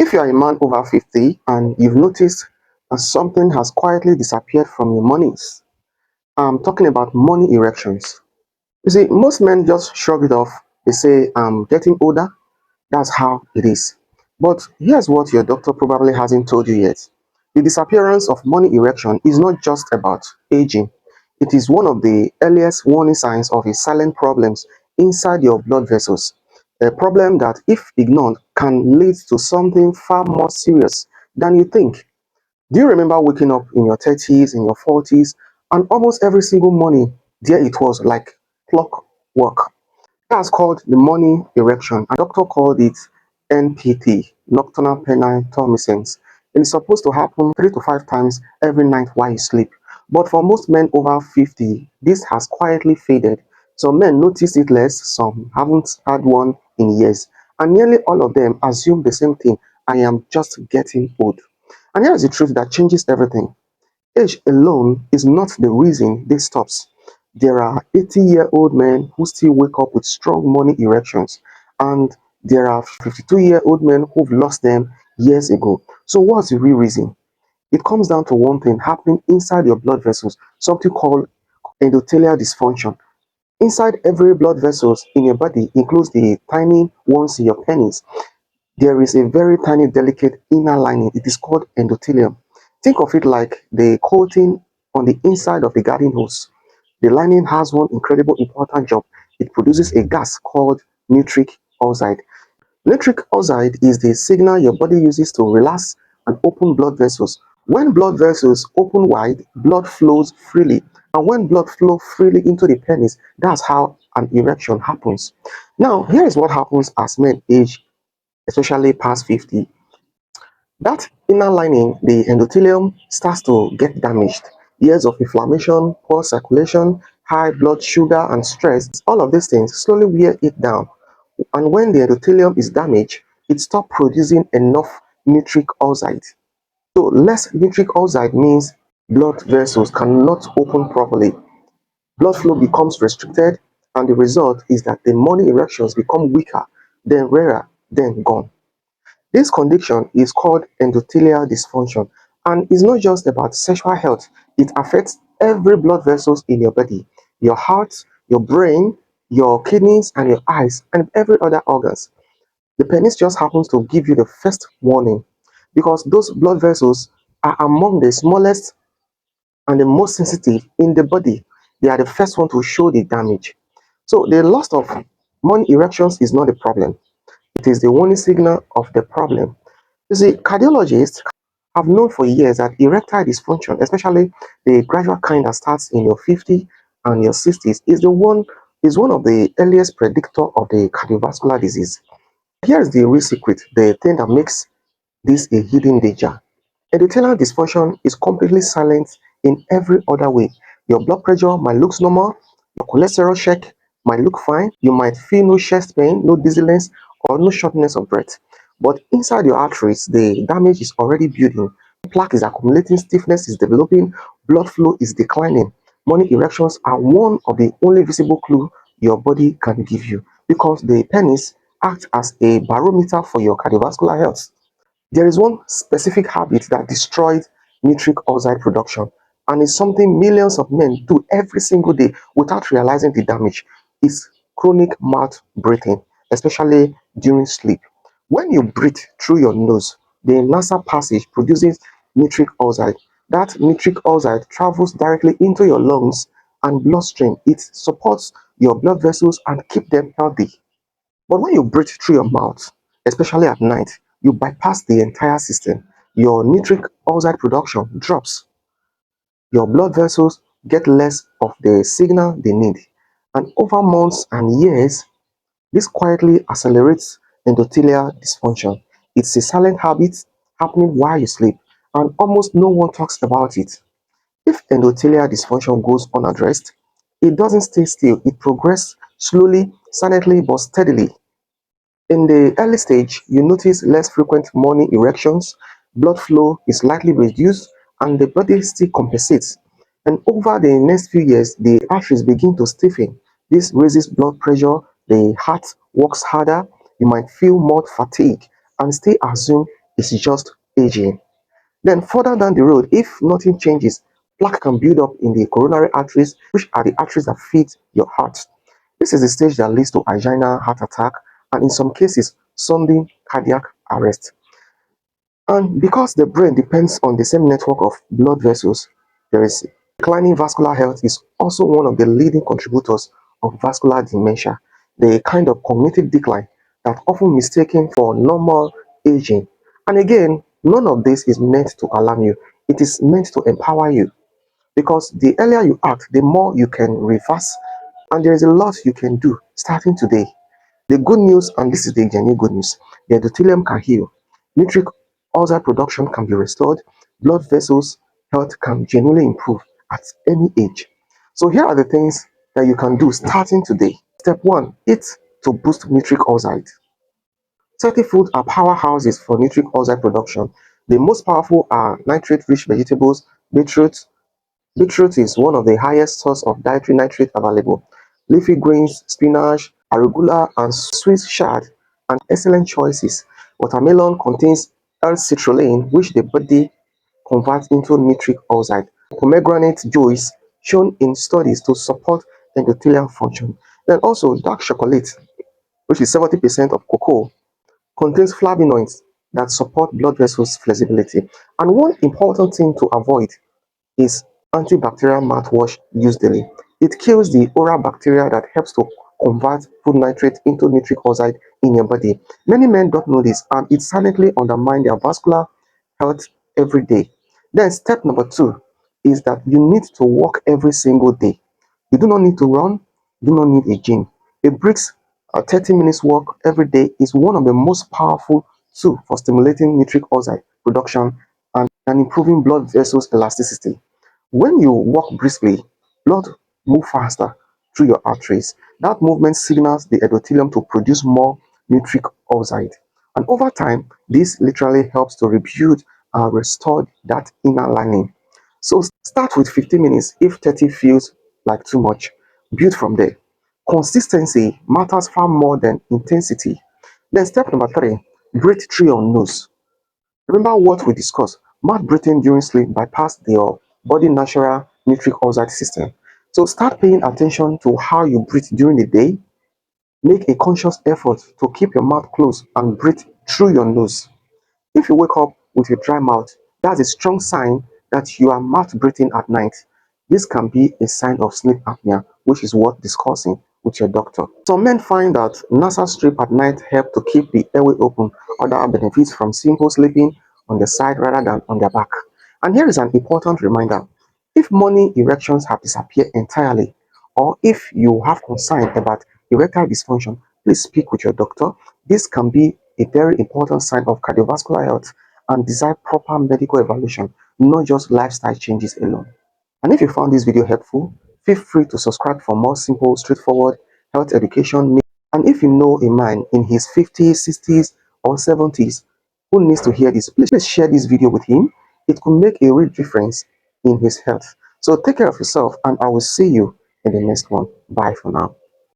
If you are a man over 50 and you've noticed that something has quietly disappeared from your mornings, I'm talking about morning erections. You see, most men just shrug it off. They say, I'm getting older. That's how it is. But here's what your doctor probably hasn't told you yet. The disappearance of morning erection is not just about aging. It is one of the earliest warning signs of a silent problems inside your blood vessels. A problem that, if ignored, can lead to something far more serious than you think. Do you remember waking up in your 30s, in your 40s, and almost every single morning, there it was like clockwork? That's called the morning erection. A doctor called it NPT, nocturnal penile tormescence. And it's supposed to happen 3 to 5 times every night while you sleep. But for most men over 50, this has quietly faded. Some men notice it less, some haven't had one in years. And nearly all of them assume the same thing: I am just getting old. And here's the truth that changes everything. Age alone is not the reason this stops. There are 80-year-old men who still wake up with strong morning erections, and there are 52-year-old men who've lost them years ago. So, what's the real reason? It comes down to one thing happening inside your blood vessels, something called endothelial dysfunction. Inside every blood vessels in your body, includes the tiny ones in your penis, there is a very tiny, delicate inner lining. It is called endothelium. Think of it like the coating on the inside of the garden hose. The lining has one incredible important job. It produces a gas called nitric oxide. Nitric oxide is the signal your body uses to relax and open blood vessels. When blood vessels open wide, blood flows freely. And when blood flows freely into the penis, that's how an erection happens. Now, here is what happens as men age, especially past 50. That inner lining, the endothelium, starts to get damaged. Years of inflammation, poor circulation, high blood sugar, and stress, all of these things slowly wear it down. And when the endothelium is damaged, it stops producing enough nitric oxide. So, less nitric oxide means blood vessels cannot open properly. Blood flow becomes restricted, and the result is that the morning erections become weaker, then rarer, then gone. This condition is called endothelial dysfunction and is not just about sexual health. It affects every blood vessels in your body, your heart, your brain, your kidneys, and your eyes, and every other organs. The penis just happens to give you the first warning because those blood vessels are among the smallest and the most sensitive in the body. They are the first one to show the damage. So the loss of morning erections is not the problem. It is the warning signal of the problem. You see, cardiologists have known for years that erectile dysfunction, especially the gradual kind that starts in your 50s and your 60s, is one of the earliest predictor of the cardiovascular disease. Here's the real secret, the thing that makes this a hidden danger. Endothelial dysfunction is completely silent in every other way. Your blood pressure might look normal, your cholesterol check might look fine, you might feel no chest pain, no dizziness, or no shortness of breath. But inside your arteries, the damage is already building. Plaque is accumulating, stiffness is developing, blood flow is declining. Morning erections are one of the only visible clues your body can give you because the penis acts as a barometer for your cardiovascular health. There is one specific habit that destroys nitric oxide production, and it's something millions of men do every single day without realizing the damage. It's chronic mouth breathing, especially during sleep. When you breathe through your nose, the nasal passage produces nitric oxide. That nitric oxide travels directly into your lungs and bloodstream. It supports your blood vessels and keep them healthy. But when you breathe through your mouth, especially at night, you bypass the entire system. Your nitric oxide production drops. Your blood vessels get less of the signal they need. And over months and years, this quietly accelerates endothelial dysfunction. It's a silent habit happening while you sleep, and almost no one talks about it. If endothelial dysfunction goes unaddressed, it doesn't stay still, it progresses slowly, silently, but steadily. In the early stage, you notice less frequent morning erections, blood flow is slightly reduced, and the body still compensates. And over the next few years, the arteries begin to stiffen. This raises blood pressure, the heart works harder, you might feel more fatigue, and still assume is just aging. Then further down the road, if nothing changes, plaque can build up in the coronary arteries, which are the arteries that feed your heart. This is the stage that leads to angina, heart attack, and in some cases, sudden cardiac arrest. And because the brain depends on the same network of blood vessels, there is declining vascular health is also one of the leading contributors of vascular dementia, the kind of cognitive decline that often mistaken for normal aging. And again, none of this is meant to alarm you. It is meant to empower you because the earlier you act, the more you can reverse, and there is a lot you can do starting today. The good news, and this is the genuine good news, the endothelium can heal, nitric oxide production can be restored, blood vessels health can genuinely improve at any age. So here are the things that you can do starting today. Step 1, eat to boost nitric oxide. Healthy foods are powerhouses for nitric oxide production. The most powerful are nitrate-rich vegetables. Beetroot is one of the highest sources of dietary nitrate available. Leafy greens, spinach, arugula, and sweet chard are excellent choices. Watermelon contains L-citrulline, which the body converts into nitric oxide. Pomegranate juice shown in studies to support endothelial function. Then also dark chocolate, which is 70% of cocoa, contains flavonoids that support blood vessels flexibility. And one important thing to avoid is antibacterial mouthwash used daily. It kills the oral bacteria that helps to convert food nitrate into nitric oxide in your body. Many men don't know this and it silently undermines their vascular health every day. Then step number 2 is that you need to walk every single day. You do not need to run, you do not need a gym. A brisk 30 minutes walk every day is one of the most powerful tools for stimulating nitric oxide production and improving blood vessels elasticity. When you walk briskly, blood moves faster through your arteries. That movement signals the endothelium to produce more nitric oxide. And over time, this literally helps to rebuild and restore that inner lining. So start with 15 minutes if 30 feels like too much. Build from there. Consistency matters far more than intensity. Then step number 3, breathe through your nose. Remember what we discussed. Mouth breathing during sleep bypass your body natural nitric oxide system. So start paying attention to how you breathe during the day. Make a conscious effort to keep your mouth closed and breathe through your nose. If you wake up with a dry mouth, that's a strong sign that you are mouth breathing at night. This can be a sign of sleep apnea, which is worth discussing with your doctor. Some men find that nasal strip at night help to keep the airway open. Others benefits from simple sleeping on the side rather than on their back. And here is an important reminder. If morning erections have disappeared entirely, or if you have concern about erectile dysfunction, please speak with your doctor. This can be a very important sign of cardiovascular health and desire proper medical evaluation, not just lifestyle changes alone. And if you found this video helpful, feel free to subscribe for more simple, straightforward health education. And if you know a man in his 50s, 60s, or 70s who needs to hear this, please share this video with him. It could make a real difference in his health. So take care of yourself, and I will see you in the next one. Bye for now.